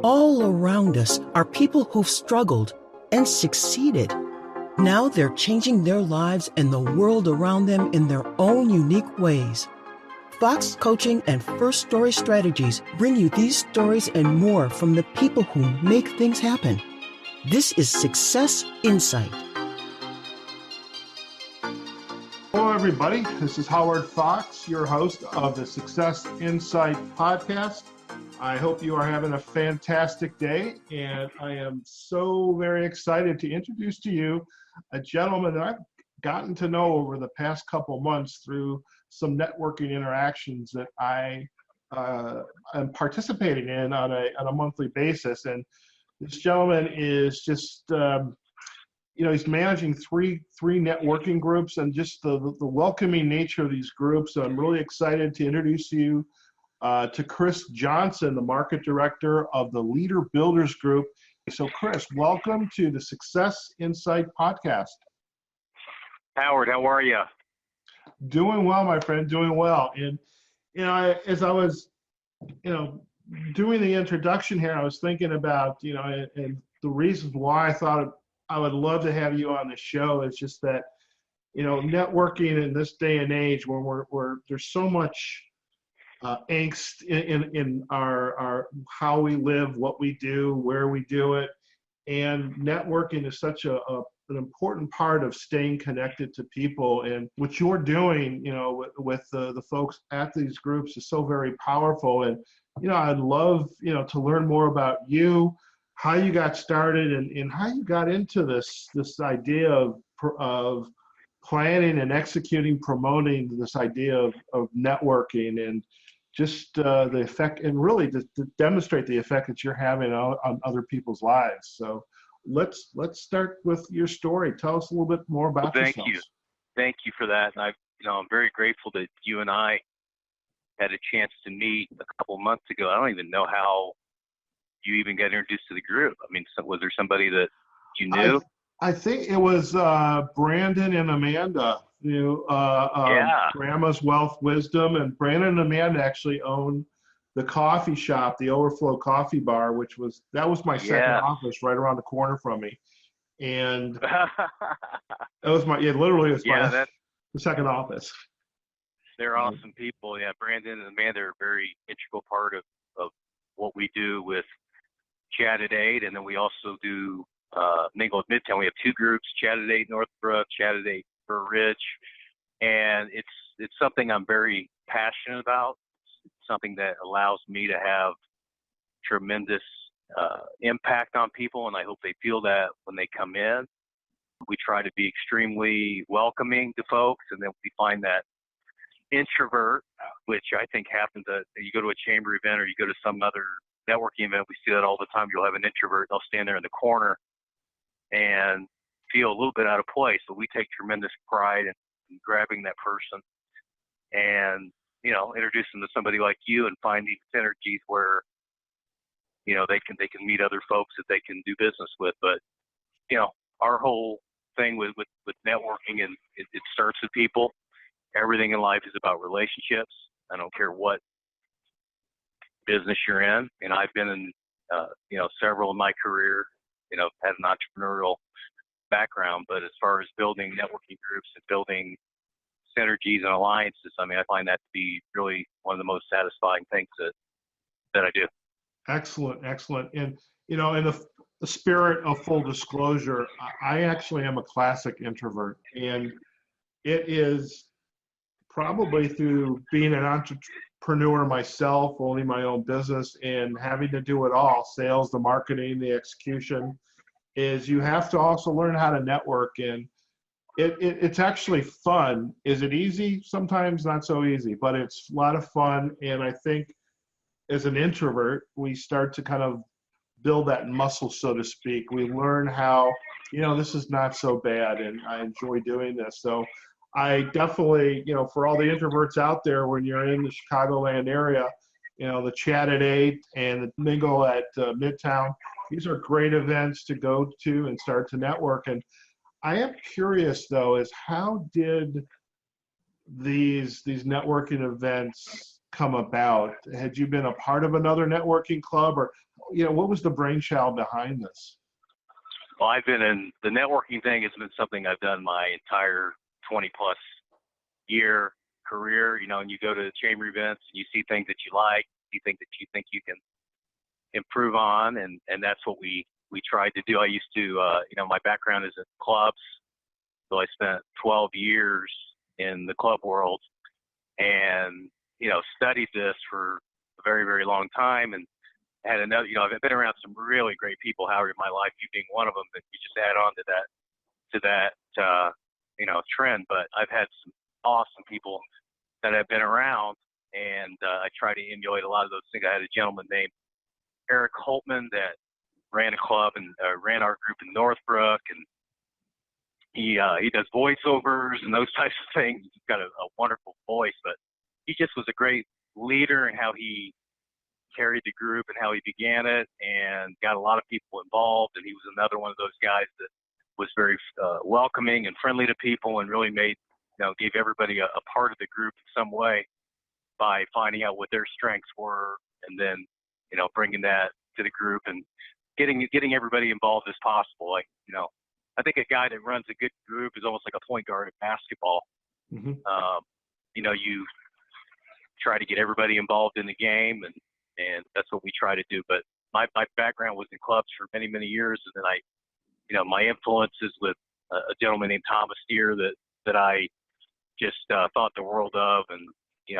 All around us are people who've struggled and succeeded. Now they're changing their lives and the world around them in their own unique ways. Fox Coaching and First Story Strategies bring you these stories and more from the people who make things happen. This is Success Insight. Hello, everybody. This is Howard Fox, your host of the Success Insight podcast. I hope you are having a fantastic day, and I am so very excited to introduce to you a gentleman that I've gotten to know over the past couple months through some networking interactions that I am participating in on a monthly basis. And this gentleman is just, he's managing three networking groups, and just the welcoming nature of these groups. So I'm really excited to introduce you to Chris Johnson, the market director of the Leader Builders Group. So Chris, welcome to the Success Insight podcast. Howard, how are you? Doing well, my friend, doing well. And, as I was, doing the introduction here, I was thinking about, and the reasons why I thought I would love to have you on the show is just that, networking in this day and age when we're there's so much angst in our how we live, what we do, where we do it, and networking is such an important part of staying connected to people. And what you're doing, with the folks at these groups is so very powerful. And I'd love to learn more about you, how you got started, and how you got into this idea of planning and executing, promoting this idea of networking, and just the effect, and really to demonstrate the effect that you're having on other people's lives. So let's start with your story. Tell us a little bit more about yourself. Thank you for that. And I'm very grateful that you and I had a chance to meet a couple months ago. I don't even know how you even got introduced to the group. I mean, was there somebody that you knew? I think it was Brandon and Amanda. Grandma's Wealth Wisdom, and Brandon and Amanda actually own the coffee shop, the Overflow Coffee Bar, that was my second office right around the corner from me, and that was the second office. They're awesome people. Yeah, Brandon and Amanda are a very integral part of what we do with Chat at 8, and then we also do Mingle at Midtown. We have two groups: Chat at 8 Northbrook, Chat at 8 Burr Ridge, and it's something I'm very passionate about. It's something that allows me to have tremendous impact on people, and I hope they feel that when they come in. We try to be extremely welcoming to folks, and then we find that introvert, which I think happens at, you go to a chamber event or you go to some other networking event, we see that all the time. You'll have an introvert, they'll stand there in the corner and feel a little bit out of place. So we take tremendous pride in grabbing that person and, introduce them to somebody like you and finding synergies where, they can meet other folks that they can do business with. But, our whole thing with networking, and it starts with people. Everything in life is about relationships. I don't care what business you're in. And I've been in, several in my career, had an entrepreneurial background, but as far as building networking groups and building synergies and alliances, I find that to be really one of the most satisfying things that I do. Excellent. And, in the spirit of full disclosure, I actually am a classic introvert, and it is probably through being an entrepreneur myself, owning my own business and having to do it all, sales, the marketing, the execution, is you have to also learn how to network. And it's actually fun. Is it easy? Sometimes not so easy, but it's a lot of fun. And I think as an introvert, we start to kind of build that muscle, so to speak. We learn how, this is not so bad, and I enjoy doing this. So I definitely, for all the introverts out there, when you're in the Chicagoland area, the Chat at 8 and the Mingle at Midtown, these are great events to go to and start to network. And I am curious, though, is how did these networking events come about? Had you been a part of another networking club, or what was the brainchild behind this? Well, I've been in the networking thing has been something I've done my entire 20 plus year career, and you go to chamber events and you see things that you like, you think that you think you can improve on. And that's what we tried to do. I used to, my background is in clubs. So I spent 12 years in the club world and, studied this for a very, very long time. And had another, I've been around some really great people, Howard, in my life, you being one of them, that you just add on to that, trend. But I've had some awesome people that I've been around, and I try to emulate a lot of those things. I had a gentleman named Eric Holtman that ran a club and ran our group in Northbrook, and he does voiceovers and those types of things. He's got a wonderful voice, but he just was a great leader in how he carried the group and how he began it, and got a lot of people involved. And he was another one of those guys that was very welcoming and friendly to people, and really made, gave everybody a part of the group in some way by finding out what their strengths were, and then, bringing that to the group and getting everybody involved as possible. Like, I think a guy that runs a good group is almost like a point guard in basketball. Mm-hmm. You try to get everybody involved in the game, and that's what we try to do. But my background was in clubs for many, many years. And then my influences with a gentleman named Thomas Steer that I just thought the world of. And,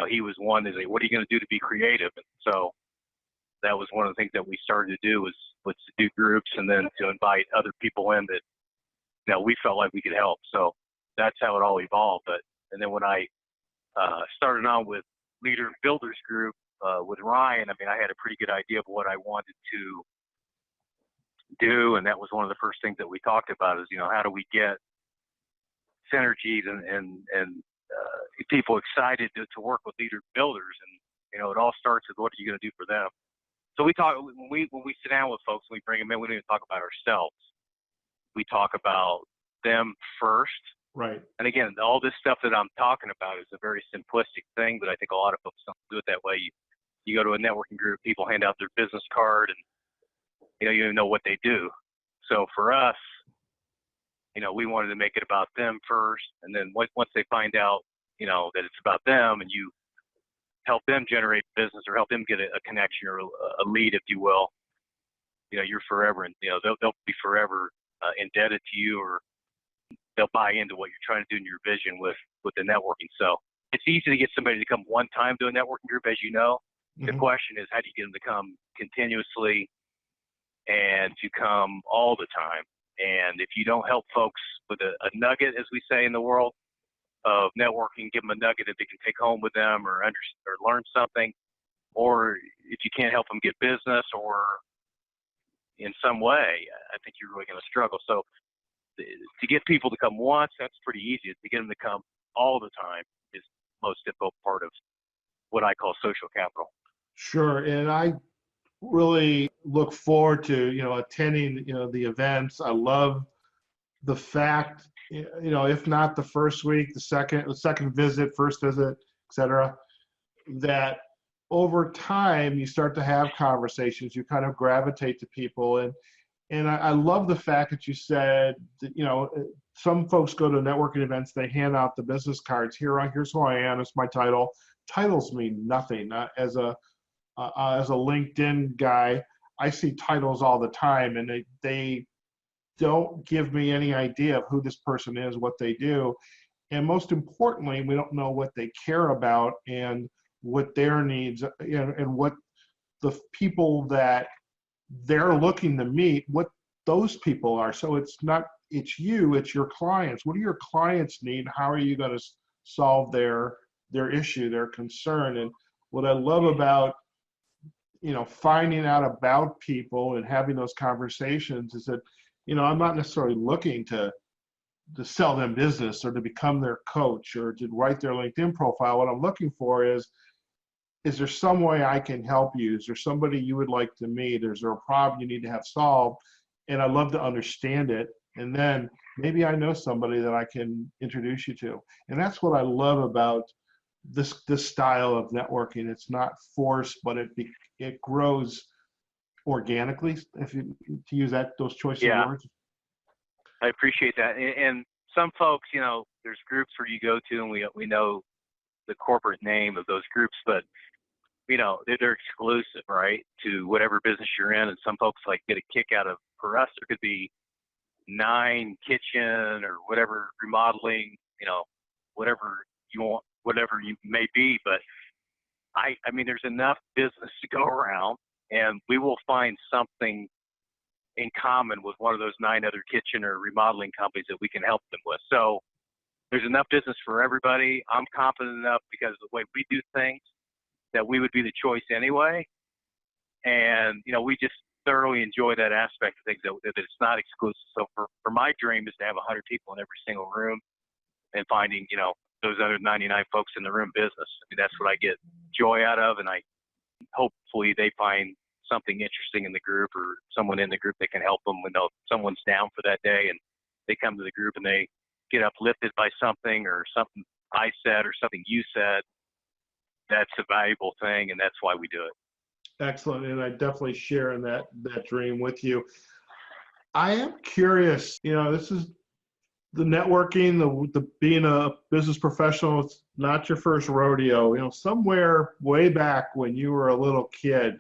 he was one that said, what are you going to do to be creative? And so that was one of the things that we started to do was to do groups, and then to invite other people in that, we felt like we could help. So that's how it all evolved. And then when I started on with Leader Builders Group with Ryan, I had a pretty good idea of what I wanted to do. And that was one of the first things that we talked about is, how do we get synergies and people excited to work with leader builders. And, it all starts with what are you going to do for them? So we talk, when we sit down with folks, and we bring them in, we don't even talk about ourselves. We talk about them first. Right. And again, all this stuff that I'm talking about is a very simplistic thing, but I think a lot of folks don't do it that way. You go to a networking group, people hand out their business card, and, you don't even know what they do. So for us, we wanted to make it about them first. And then once they find out, that it's about them, and you help them generate business or help them get a connection or a lead, if you will, you're forever, and, they'll be forever indebted to you, or they'll buy into what you're trying to do in your vision with the networking. So it's easy to get somebody to come one time to a networking group, as you know. Mm-hmm. The question is, how do you get them to come continuously and to come all the time? And if you don't help folks with a nugget, as we say in the world of networking, give them a nugget that they can take home with them, or learn something, or if you can't help them get business or in some way, I think you're really going to struggle. So to get people to come once, that's pretty easy. To get them to come all the time is the most difficult part of what I call social capital. Sure. And I really look forward to, attending, the events. I love the fact, if not the first week, the second visit, first visit, et cetera, that over time you start to have conversations, you kind of gravitate to people. And I love the fact that you said that, some folks go to networking events, they hand out the business cards. Here's who I am, it's my title. Titles mean nothing. As a LinkedIn guy, I see titles all the time, and they don't give me any idea of who this person is, what they do. And most importantly, we don't know what they care about and what their needs, and what the people that they're looking to meet, what those people are. So it's your clients. What do your clients need? How are you going to solve their issue, their concern? And what I love about, finding out about people and having those conversations is that, I'm not necessarily looking to sell them business or to become their coach or to write their LinkedIn profile. What I'm looking for is there some way I can help you? Is there somebody you would like to meet? Is there a problem you need to have solved? And I'd love to understand it. And then maybe I know somebody that I can introduce you to. And that's what I love about this style of networking. It's not forced, but it grows organically, if you to use those choices of Yeah, words? I appreciate that. And some folks, there's groups where you go to, and we know the corporate name of those groups, but they're exclusive, right, to whatever business you're in. And some folks like get a kick out of. For us, there could be 9 kitchen or whatever remodeling, whatever you want, whatever you may be. But I mean, there's enough business to go around, and we will find something in common with one of those 9 other kitchen or remodeling companies that we can help them with. So there's enough business for everybody. I'm confident enough because of the way we do things that we would be the choice anyway. And, we just thoroughly enjoy that aspect of things, that it's not exclusive. So for my dream is to have 100 people in every single room and finding, those other 99 folks in the room business. I mean, that's what I get joy out of. And hopefully they find something interesting in the group or someone in the group that can help them when someone's down for that day, and they come to the group and they get uplifted by something or something I said or something you said. That's a valuable thing, and that's why we do it. Excellent, and I definitely share in that dream with you. I am curious, this is the networking, the being a business professional. It's not your first rodeo. Somewhere way back when you were a little kid,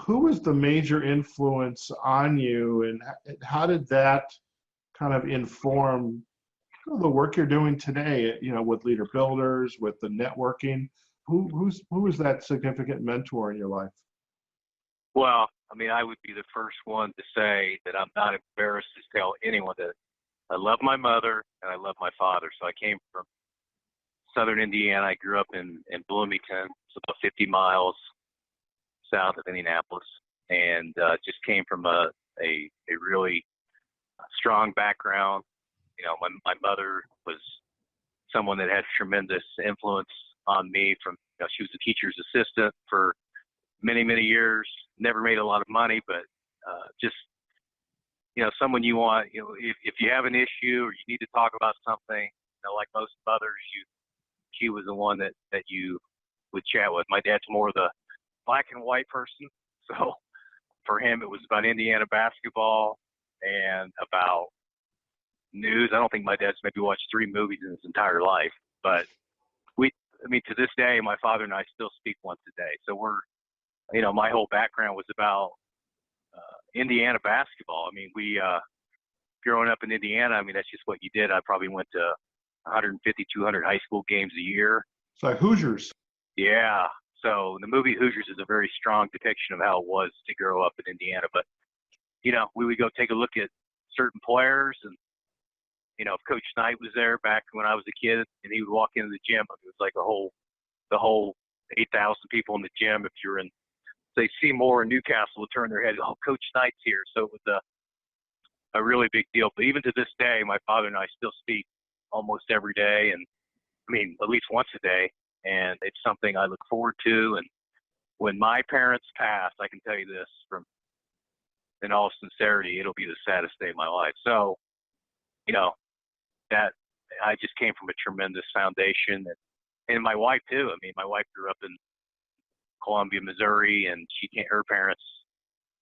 who was the major influence on you, and how did that kind of inform the work you're doing today, with leader builders, with the networking? Who was that significant mentor in your life? Well, I mean, I would be the first one to say that I'm not embarrassed to tell anyone that I love my mother and I love my father. So I came from southern Indiana. I grew up in Bloomington. It's about 50 miles south of Indianapolis, and just came from a really strong background. My mother was someone that had tremendous influence on me. From she was a teacher's assistant for many, many years. Never made a lot of money, but just someone you want. If you have an issue or you need to talk about something, like most mothers, she was the one that you would chat with. My dad's more of the black and white person, so for him it was about Indiana basketball and about news. I don't think my dad's maybe watched 3 movies in his entire life, but to this day, my father and I still speak once a day. So my whole background was about Indiana basketball. I mean, we growing up in Indiana, I mean, that's just what you did. I probably went to 150, 200 high school games a year. It's like Hoosiers. Yeah. So the movie Hoosiers is a very strong depiction of how it was to grow up in Indiana. But, we would go take a look at certain players, and, if Coach Knight was there back when I was a kid and he would walk into the gym, it was like the whole 8,000 people in the gym. If you're in, say, Seymour or Newcastle, would turn their head, oh, Coach Knight's here. So it was a really big deal. But even to this day, my father and I still speak almost every day, and I mean, at least once a day. And it's something I look forward to. And when my parents pass, I can tell you this in all sincerity, it'll be the saddest day of my life. So, that I just came from a tremendous foundation, and my wife too. I mean, my wife grew up in Columbia, Missouri, and her parents,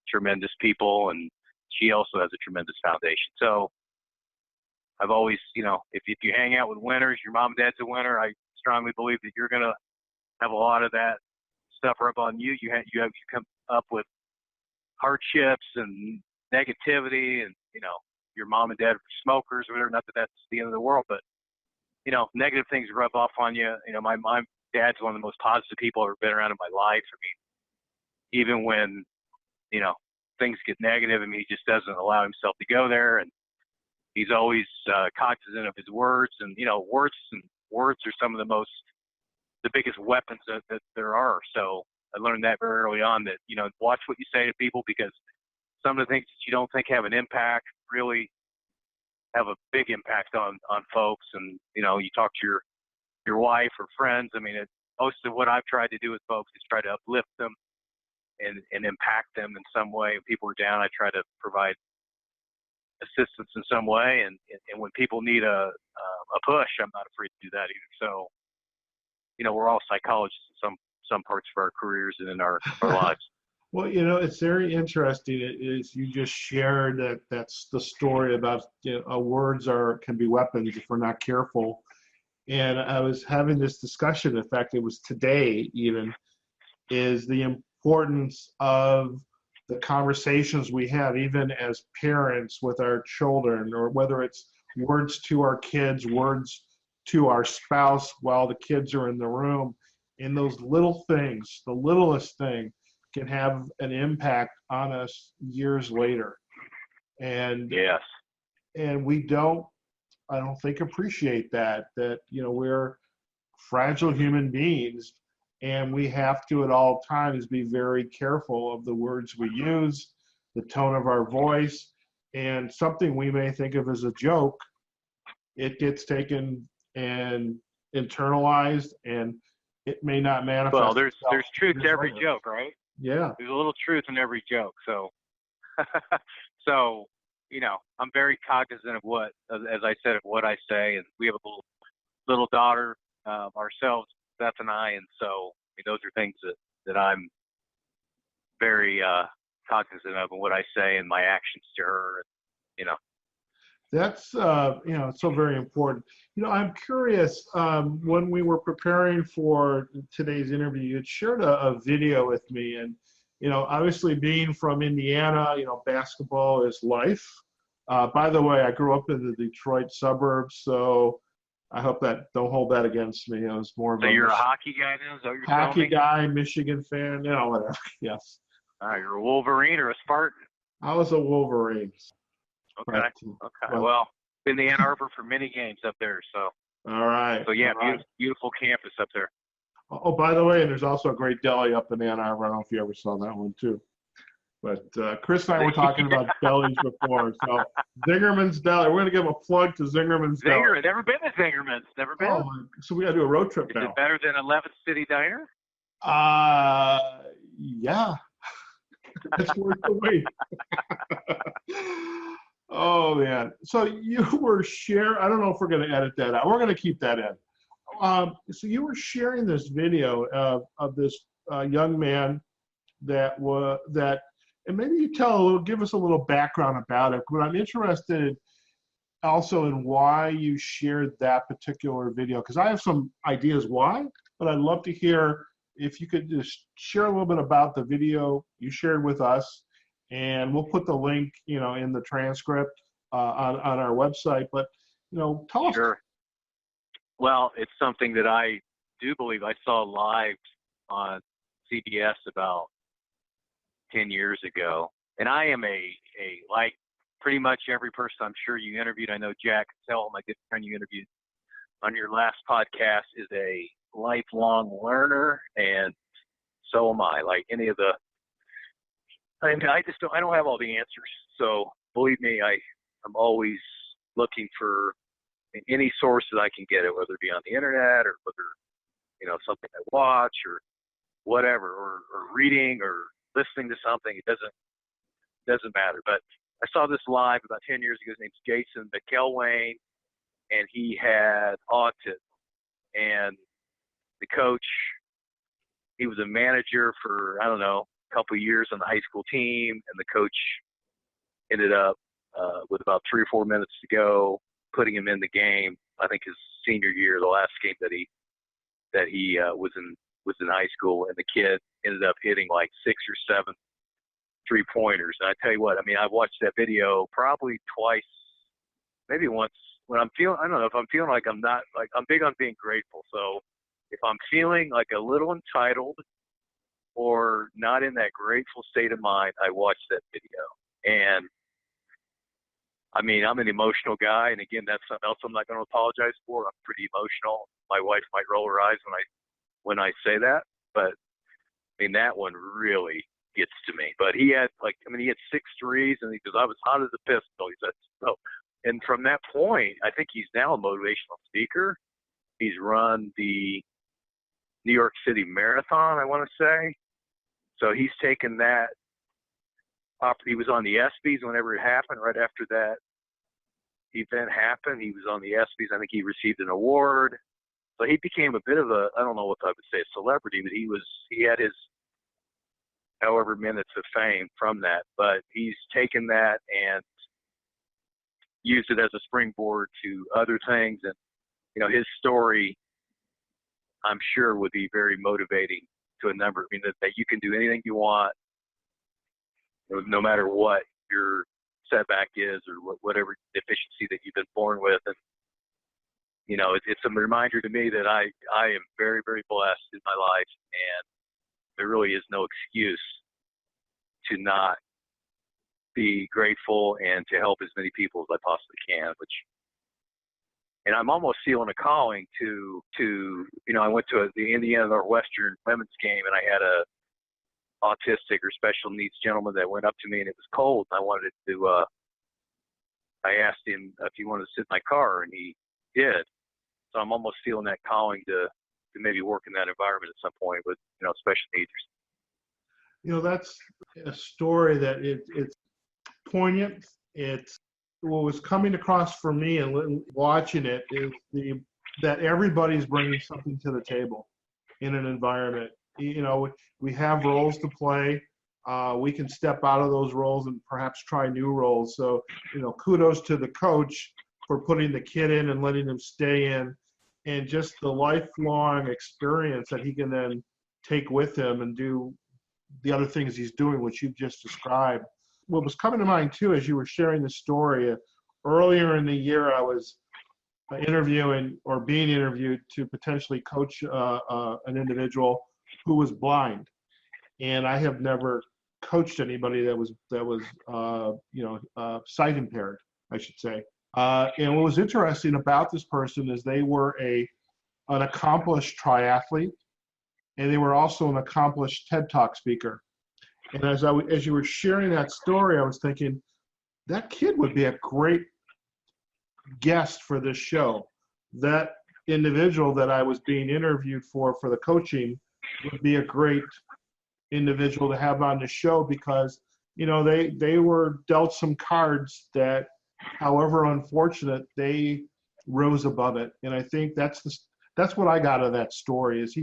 tremendous people, and she also has a tremendous foundation. So I've always, if you hang out with winners, your mom and dad's a winner, I strongly believe that you're going to have a lot of that stuff rub on you. You come up with hardships and negativity, and, your mom and dad are smokers or whatever. Not that that's the end of the world, but, negative things rub off on you. My dad's one of the most positive people I've ever been around in my life. I mean, even when, things get negative, I mean, he just doesn't allow himself to go there. And he's always cognizant of his words, and, words are some of the biggest weapons that there are. So I learned that very early on, that, watch what you say to people, because some of the things that you don't think have an impact really have a big impact on folks. And, you talk to your wife or friends. I mean, most of what I've tried to do with folks is try to uplift them and impact them in some way. When people are down, I try to provide assistance in some way. And when people need a push, I'm not afraid to do that either. So, we're all psychologists in some parts of our careers and in our lives. Well, it's very interesting. It is you just shared that's the story about words can be weapons if we're not careful. And I was having this discussion. In fact, it was today even, is the importance of the conversations we have, even as parents with our children, or whether it's words to our kids, words to our spouse while the kids are in the room. And those little things, the littlest thing, can have an impact on us years later. And Yes. and we don't, I don't think, appreciate that we're fragile human beings, and we have to at all times be very careful of the words we use, the tone of our voice, and something we may think of as a joke, it gets taken and internalized, and it may not manifest. Well, there's truth to years every later. joke, right? Yeah. There's a little truth in every joke. So, so I'm very cognizant of what, as I said, of what I say, and we have a little daughter ourselves, Beth and I, and so those are things that I'm very cognizant of, and what I say and my actions to her. That's it's so very important. I'm curious, when we were preparing for today's interview, you had shared a video with me, and obviously being from Indiana, basketball is life. By the way, I grew up in the Detroit suburbs, so I hope that don't hold that against me. I was more of So you're a hockey guy now? Is that what you're telling me? hockey guy, Michigan fan, whatever. Yes. You're a Wolverine or a Spartan? I was a Wolverine. Okay. Okay. Well, been to Ann Arbor for many games up there, so. All right. So yeah, all right. beautiful campus up there. Oh, by the way, and there's also a great deli up in Ann Arbor. I don't know if you ever saw that one too. But Chris and I were talking about delis before. So Zingerman's Deli. We're going to give a plug to Zingerman's Deli. Never been to Zingerman's. Never been. Oh, so we got to do a road trip now. Is it better than 11th City Diner? Yeah. It's worth the wait. Oh, man. So you were sharing, I don't know if we're going to edit that out. We're going to keep that in. So you were sharing this video of this young man and maybe you give us a little background about it. But I'm interested also in why you shared that particular video, because I have some ideas why, but I'd love to hear if you could just share a little bit about the video you shared with us, and we'll put the link, in the transcript on our website. But, tell us. Sure. Well, it's something that I do believe I saw live on CBS about 10 years ago. And I am like pretty much every person I'm sure you interviewed. I know Jack Tell, my good friend you interviewed on your last podcast, is a lifelong learner, and so am I. Like any of I don't have all the answers. So believe me, I'm always looking for any source that I can get it, whether it be on the internet or whether, something I watch or whatever, or reading or listening to something. It doesn't matter. But I saw this live about 10 years ago. His name's Jason McElwain, and he had autism. And the coach, he was a manager for, I don't know, a couple of years on the high school team, and the coach ended up with about 3 or 4 minutes to go, putting him in the game. I think his senior year, the last game that he was in high school, and the kid ended up hitting like 6 or 7 3-pointers. And I tell you what, I've watched that video probably twice, maybe once, when I don't know if I'm feeling like I'm big on being grateful. So if I'm feeling like a little entitled or not in that grateful state of mind, I watch that video. And I'm an emotional guy, and again, that's something else I'm not going to apologize for. I'm pretty emotional. My wife might roll her eyes when I say that, but that one really gets to me. But he had he had 6 threes, and he goes, I was hot as a pistol. He said so. And from that point, I think he's now a motivational speaker. He's run the New York City Marathon, I want to say. So he's taken that. He was on the ESPYs whenever it happened. Right after that event happened, he was on the ESPYs. I think he received an award. So he became a bit of I don't know what I would say, a celebrity, but he had his however minutes of fame from that. But he's taken that and used it as a springboard to other things. And, his story, I'm sure, would be very motivating to a number. I mean, that you can do anything you want, no matter what your setback is or whatever deficiency that you've been born with. And, it's a reminder to me that I am very, very blessed in my life, and there really is no excuse to not be grateful and to help as many people as I possibly can, and I'm almost feeling a calling to I went to the Indiana Northwestern women's game, and I had a autistic or special needs gentleman that went up to me, and it was cold. I wanted to, I asked him if he wanted to sit in my car, and he did. So I'm almost feeling that calling to maybe work in that environment at some point with, special needs. That's a story that it's poignant. It's what was coming across for me and watching it is that everybody's bringing something to the table in an environment. We have roles to play. We can step out of those roles and perhaps try new roles. So, kudos to the coach for putting the kid in and letting him stay in, and just the lifelong experience that he can then take with him and do the other things he's doing, which you've just described. What was coming to mind too, as you were sharing the story, earlier in the year, I was interviewing or being interviewed to potentially coach an individual who was blind, and I have never coached anybody that was sight impaired, I should say. And what was interesting about this person is they were an accomplished triathlete, and they were also an accomplished TED Talk speaker. And as you were sharing that story, I was thinking that kid would be a great guest for this show. That individual that I was being interviewed for the coaching would be a great individual to have on the show, because they were dealt some cards that, however unfortunate, they rose above it. And I think that's what I got out of that story, is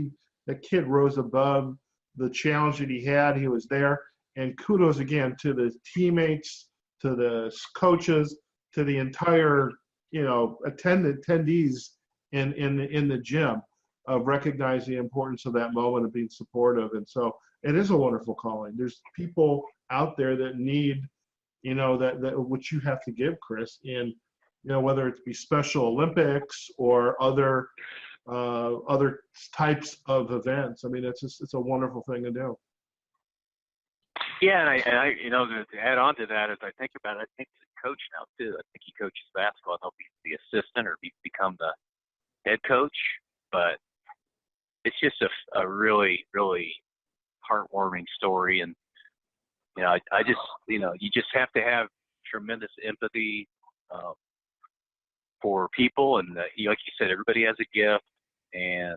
the kid rose above the challenge that he had. He was there. And kudos again to the teammates, to the coaches, to the entire attendees in the gym, of recognizing the importance of that moment of being supportive. And so it is a wonderful calling. There's people out there that need that what you have to give, Chris, and whether it be Special Olympics or other types of events. I mean, it's a wonderful thing to do. Yeah, and I to add on to that, as I think about it, I think he's a coach now too. I think he coaches basketball. I don't know if he's the assistant or become the head coach, but it's just a really, really heartwarming story. And I just you just have to have tremendous empathy for people, and like you said, everybody has a gift, and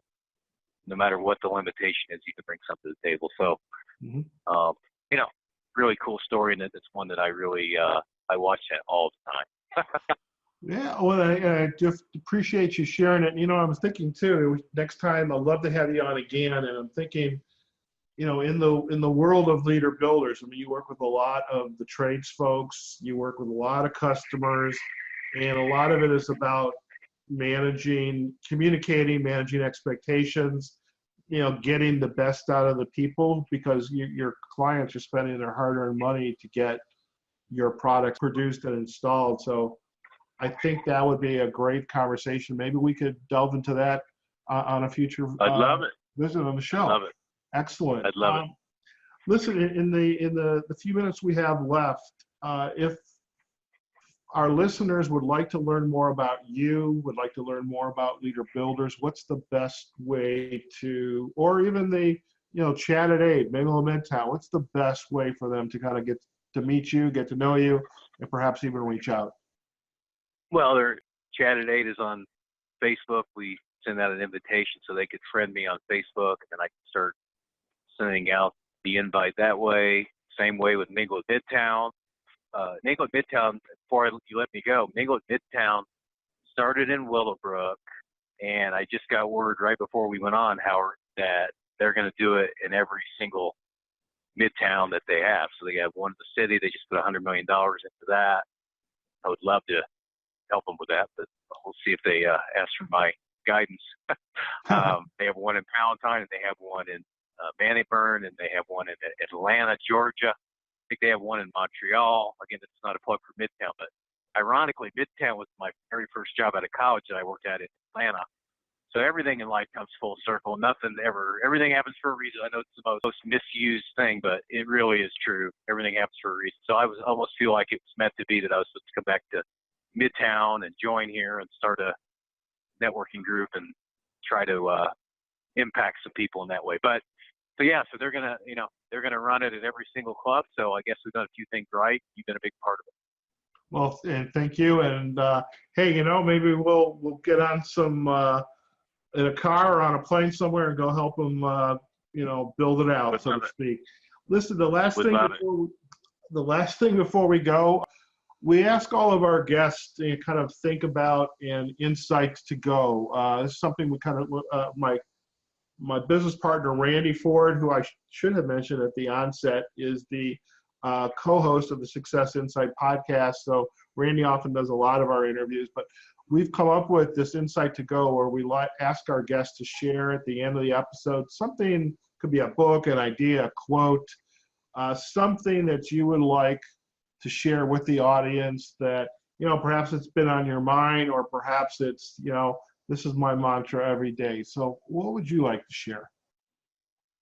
no matter what the limitation is, you can bring something to the table. So, really cool story, and it's one that I really I watch that all the time. Yeah, well, I just appreciate you sharing it. I was thinking too, next time I'd love to have you on again, and I'm thinking, in the world of leader builders, I mean, you work with a lot of the trades folks, you work with a lot of customers, and a lot of it is about communicating, managing expectations, getting the best out of the people, because your clients are spending their hard-earned money to get your product produced and installed. So I think that would be a great conversation. Maybe we could delve into that on a future I'd love it. Visit on the show. I'd love it. Excellent. I'd love it. Listen, in the few minutes we have left, if our listeners would like to learn more about you, would like to learn more about Leader Builders, what's the best way to, or even the, chat at 8, Mingle Midtown, what's the best way for them to kind of get to meet you, get to know you, and perhaps even reach out? Well, their chat at 8 is on Facebook. We send out an invitation so they could friend me on Facebook, and then I can start sending out the invite that way. Same way with Mingle at Midtown. Mingle at Midtown, before you let me go, Mingle at Midtown started in Willowbrook, and I just got word right before we went on, Howard, that they're going to do it in every single Midtown that they have. So they have one in the city. They just put $100 million into that. I would love to help them with that, but we'll see if they ask for my guidance. They have one in Palatine, and they have one in Bannockburn, and they have one in Atlanta, Georgia. I think they have one in Montreal. Again, it's not a plug for Midtown, but ironically, Midtown was my very first job out of college that I worked at in Atlanta. So everything in life comes full circle. Everything happens for a reason. I know it's the most misused thing, but it really is true. Everything happens for a reason. So I almost feel like it was meant to be that I was supposed to come back to Midtown and join here and start a networking group and try to impact some people in that way. But so they're gonna run it at every single club. So I guess we've done a few things right. You've been a big part of it. Well, and thank you. And hey, maybe we'll get on some in a car or on a plane somewhere and go help them, build it out, so to speak. Listen, the last thing before we go, we ask all of our guests to kind of think about an insights to go. This is something we kind of my business partner, Randy Ford, who I should have mentioned at the onset, is the co-host of the Success Insight podcast. So Randy often does a lot of our interviews, but we've come up with this insight to go where we ask our guests to share at the end of the episode something, could be a book, an idea, a quote, something that you would like to share with the audience that, perhaps it's been on your mind, or perhaps it's, this is my mantra every day. So what would you like to share?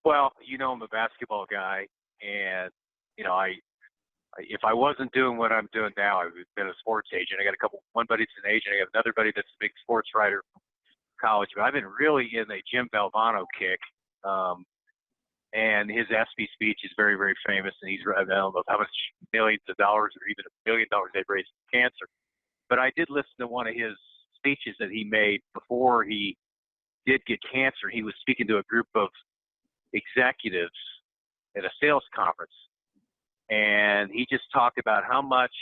Well, I'm a basketball guy, and, if I wasn't doing what I'm doing now, I would have been a sports agent. I got one buddy's an agent. I got another buddy that's a big sports writer from college, but I've been really in a Jim Valvano kick. And his ESPY speech is very, very famous, and I don't know how much millions of dollars or even $1 billion they've raised for cancer. But I did listen to one of his speeches that he made before he did get cancer. He was speaking to a group of executives at a sales conference, and he just talked about how much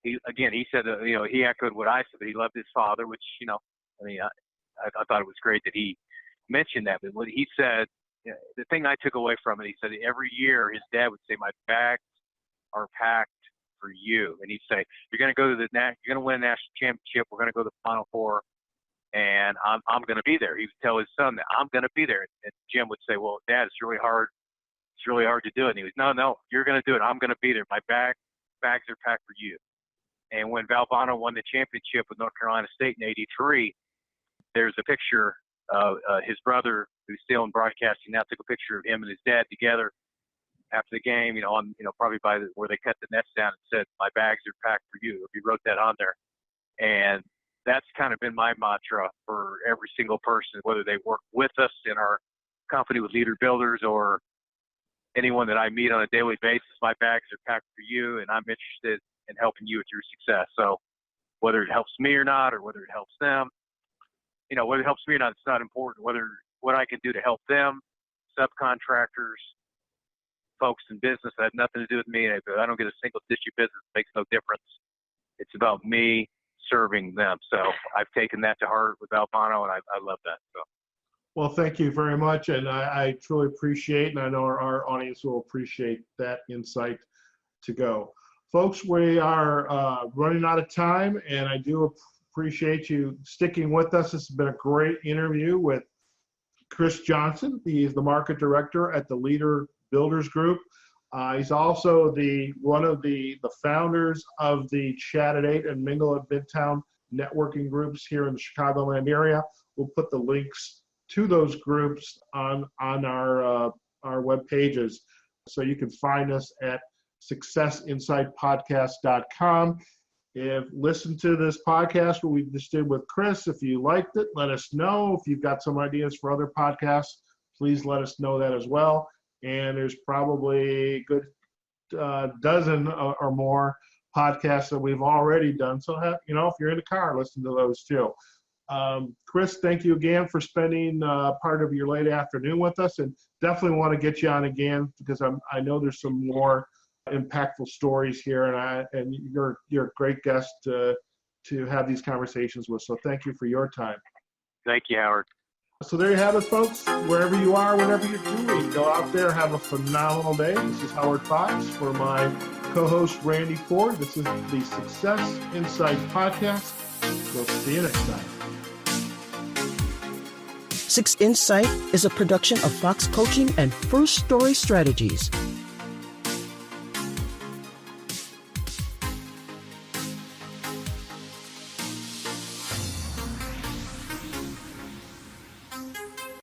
he said, he echoed what I said, that he loved his father, which, I thought it was great that he mentioned that. But what he said, the thing I took away from it, he said every year his dad would say, "My bags are packed for you," and he'd say, "You're going to go to you're going to win a national championship. We're going to go to the Final Four, and I'm going to be there." He would tell his son that, "I'm going to be there," and Jim would say, "Well, Dad, it's really hard. It's really hard to do it." And he was, "No, you're going to do it. I'm going to be there. My bags are packed for you." And when Valvano won the championship with North Carolina State in '83, there's a picture of his brother, who's still in broadcasting now, took a picture of him and his dad together after the game, probably by where they cut the nets down, and said, "My bags are packed for you." He wrote that on there. And that's kind of been my mantra for every single person, whether they work with us in our company with Leader Builders or anyone that I meet on a daily basis. My bags are packed for you, and I'm interested in helping you with your success. So whether it helps me or not, or whether it helps them, whether it helps me or not, it's not important. What I can do to help them, subcontractors, folks in business that have nothing to do with me. I don't get a single stitch of business. It makes no difference. It's about me serving them. So I've taken that to heart with Valvano, and I love that. So. Well, thank you very much, and I truly appreciate, and I know our audience will appreciate that insight to go. Folks, we are running out of time, and I do appreciate you sticking with us. This has been a great interview with Chris Johnson. He is the market director at the Leader Builders Group. He's also one of the founders of the Chat at 8 and Mingle at Midtown networking groups here in the Chicagoland area. We'll put the links to those groups on our web pages, so you can find us at successinsightpodcast.com. Listen to this podcast, what we just did with Chris. If you liked it, let us know. If you've got some ideas for other podcasts, please let us know that as well. And there's probably a good dozen or more podcasts that we've already done. So, if you're in the car, listen to those too. Chris, thank you again for spending part of your late afternoon with us, and definitely want to get you on again, because I know there's some more impactful stories here, and you're a great guest to have these conversations with. So thank you for your time. Thank you, Howard. So there you have it, folks. Wherever you are, whatever you're doing, go out there, have a phenomenal day. This is Howard Fox for my co-host Randy Ford. This is the Success Insight Podcast. We'll see you next time. Six Insight is a production of Fox Coaching and First Story Strategies.